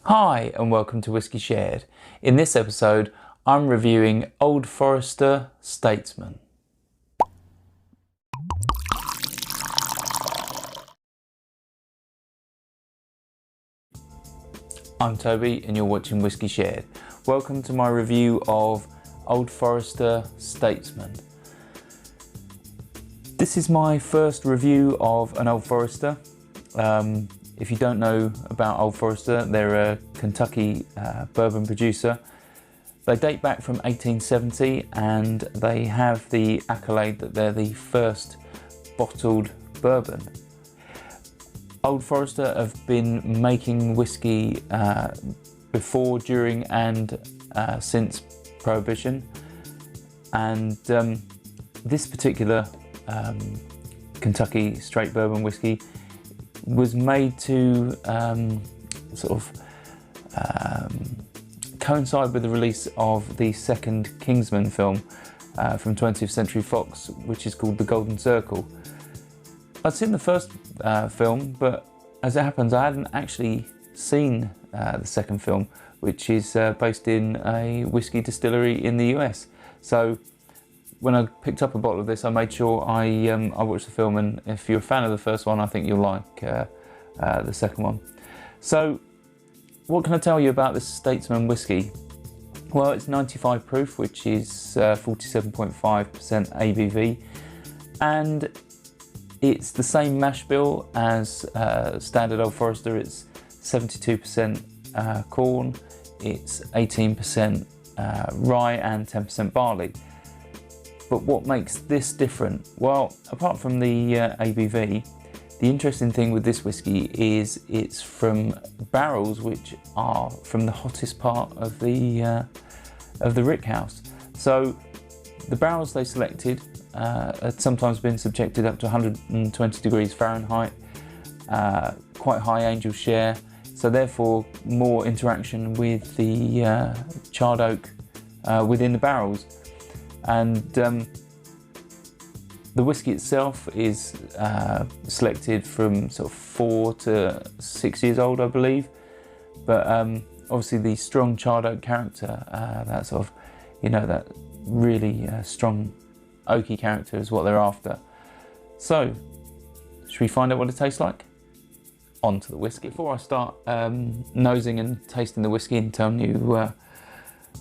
Hi and welcome to Whisky Shared. In this episode I'm reviewing Old Forester Statesman. I'm Toby and you're watching Whisky Shared. Welcome to my review of Old Forester Statesman. This is my first review of an Old Forester. If you don't know about Old Forester, they're a Kentucky bourbon producer. They date back from 1870 and they have the accolade that they're the first bottled bourbon. Old Forester have been making whiskey before, during and since Prohibition, and this particular Kentucky straight bourbon whiskey was made to coincide with the release of the second Kingsman film from 20th Century Fox, which is called The Golden Circle. I'd seen the first film, but as it happens I hadn't actually seen the second film, which is based in a whiskey distillery in the US. So when I picked up a bottle of this, I made sure I watched the film, and if you're a fan of the first one, I think you'll like the second one. So what can I tell you about this Statesman whiskey? Well, it's 95 proof, which is 47.5% ABV, and it's the same mash bill as standard Old Forester. It's 72% corn, it's 18% rye and 10% barley. But what makes this different? Well, apart from the ABV, the interesting thing with this whiskey is it's from barrels which are from the hottest part of the rick house. So the barrels they selected had sometimes been subjected up to 120 degrees Fahrenheit, quite high angel share, so therefore more interaction with the charred oak within the barrels. And the whiskey itself is selected from sort of 4 to 6 years old, I believe. But obviously the strong charred oak character, that sort of, that really strong oaky character is what they're after. So, should we find out what it tastes like? On to the whiskey. Before I start nosing and tasting the whiskey and telling you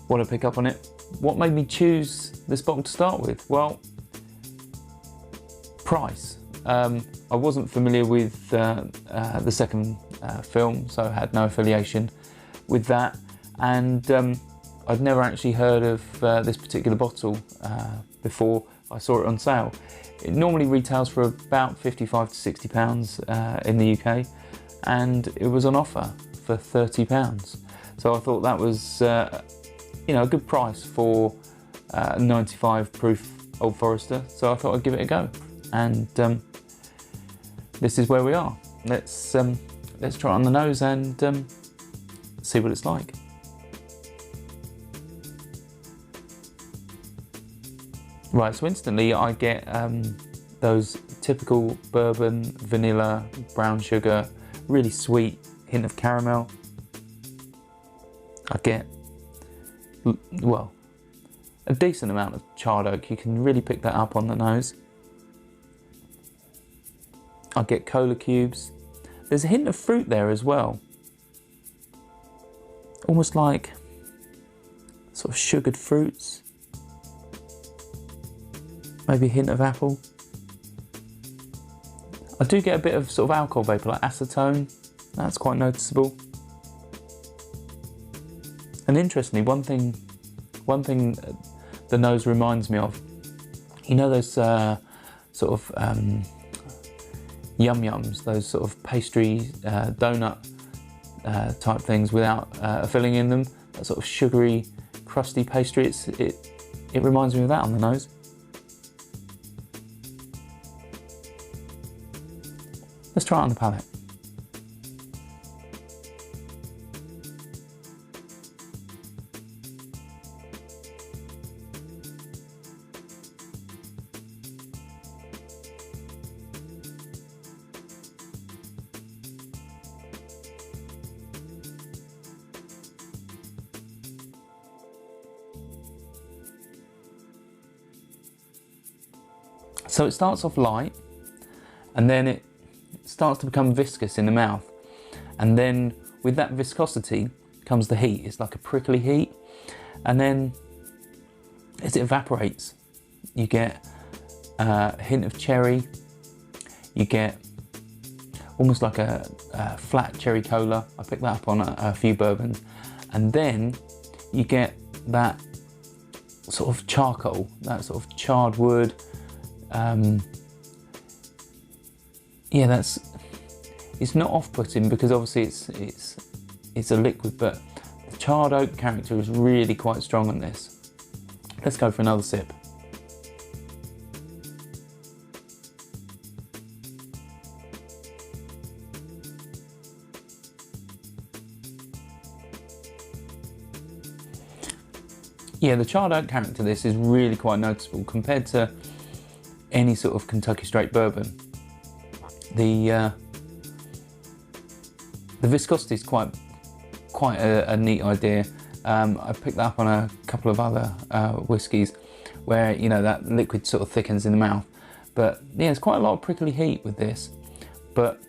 what I pick up on it, what made me choose this bottle to start with? Well, price. I wasn't familiar with the second film, so I had no affiliation with that, and I'd never actually heard of this particular bottle before I saw it on sale. It normally retails for about 55 to 60 pounds in the UK, and it was on offer for 30 pounds. So I thought that was a good price for 95 proof Old Forester, so I thought I'd give it a go. And this is where we are. Let's try it on the nose and see what it's like. Right, so instantly I get those typical bourbon, vanilla, brown sugar, really sweet hint of caramel. I get, well, a decent amount of charred oak. You can really pick that up on the nose. I get cola cubes. There's a hint of fruit there as well. Almost like sort of sugared fruits. Maybe a hint of apple. I do get a bit of sort of alcohol vapour, like acetone. That's quite noticeable. And interestingly, one thing the nose reminds me of, those sort of yum-yums, those sort of pastry donut type things without a filling in them, that sort of sugary, crusty pastry. It reminds me of that on the nose. Let's try it on the palate. So it starts off light, and then it starts to become viscous in the mouth, and then with that viscosity comes the heat. It's like a prickly heat, and then as it evaporates, you get a hint of cherry, you get almost like a flat cherry cola. I picked that up on a few bourbons, and then you get that sort of charcoal, that sort of charred wood. Yeah, it's not off-putting because obviously it's a liquid, but the charred oak character is really quite strong on this. Let's go for another sip. Yeah, the charred oak character of this is really quite noticeable compared to any sort of Kentucky straight bourbon. The viscosity is quite a neat idea. I picked that up on a couple of other whiskies where, you know, that liquid sort of thickens in the mouth. But yeah, there's quite a lot of prickly heat with this. But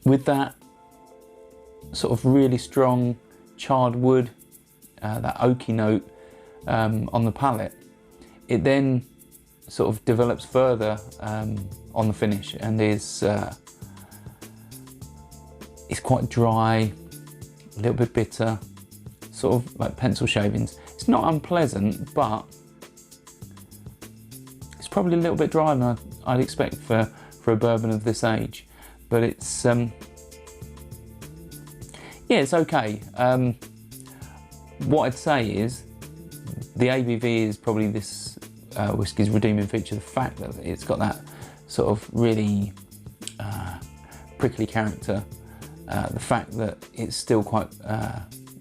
with that sort of really strong charred wood, that oaky note on the palate, it then sort of develops further on the finish, and is it's quite dry, a little bit bitter, sort of like pencil shavings. It's not unpleasant, but it's probably a little bit drier than I'd expect for a bourbon of this age. But it's yeah, it's okay. What I'd say is the ABV is probably this whiskey's redeeming feature. The fact that it's got that sort of really prickly character, the fact that it's still quite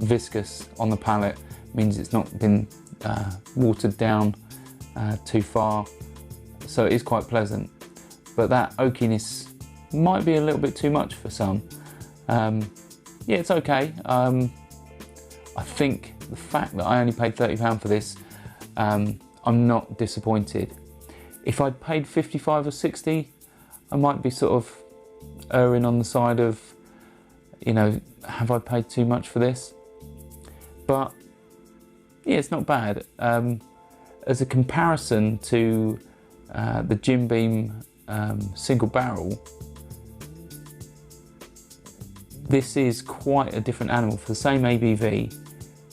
viscous on the palate means it's not been watered down too far, so it is quite pleasant. But that oakiness might be a little bit too much for some. Yeah, it's okay. I think the fact that I only paid £30 for this, I'm not disappointed. If I'd paid 55 or 60, I might be sort of erring on the side of, you know, have I paid too much for this? But yeah, it's not bad. As a comparison to the Jim Beam single barrel, this is quite a different animal for the same ABV,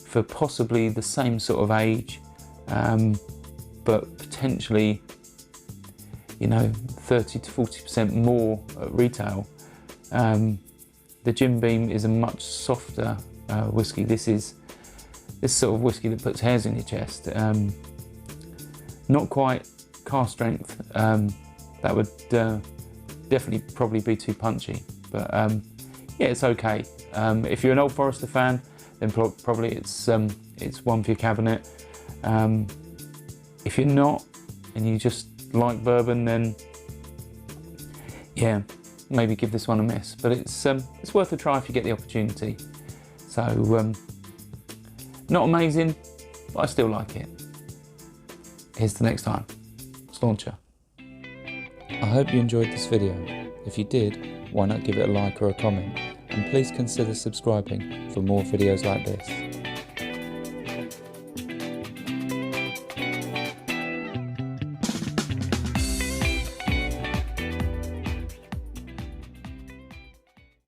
for possibly the same sort of age, but potentially, you know, 30 to 40% more at retail. The Jim Beam is a much softer whiskey. This is this sort of whiskey that puts hairs in your chest. Not quite cask strength. That would definitely probably be too punchy, but yeah, it's okay. If you're an Old Forester fan, then probably it's one for your cabinet. If you're not, and you just like bourbon, then yeah, maybe give this one a miss. But it's worth a try if you get the opportunity. So not amazing, but I still like it. Here's the next time. Stauncher. I hope you enjoyed this video. If you did, why not give it a like or a comment, and please consider subscribing for more videos like this.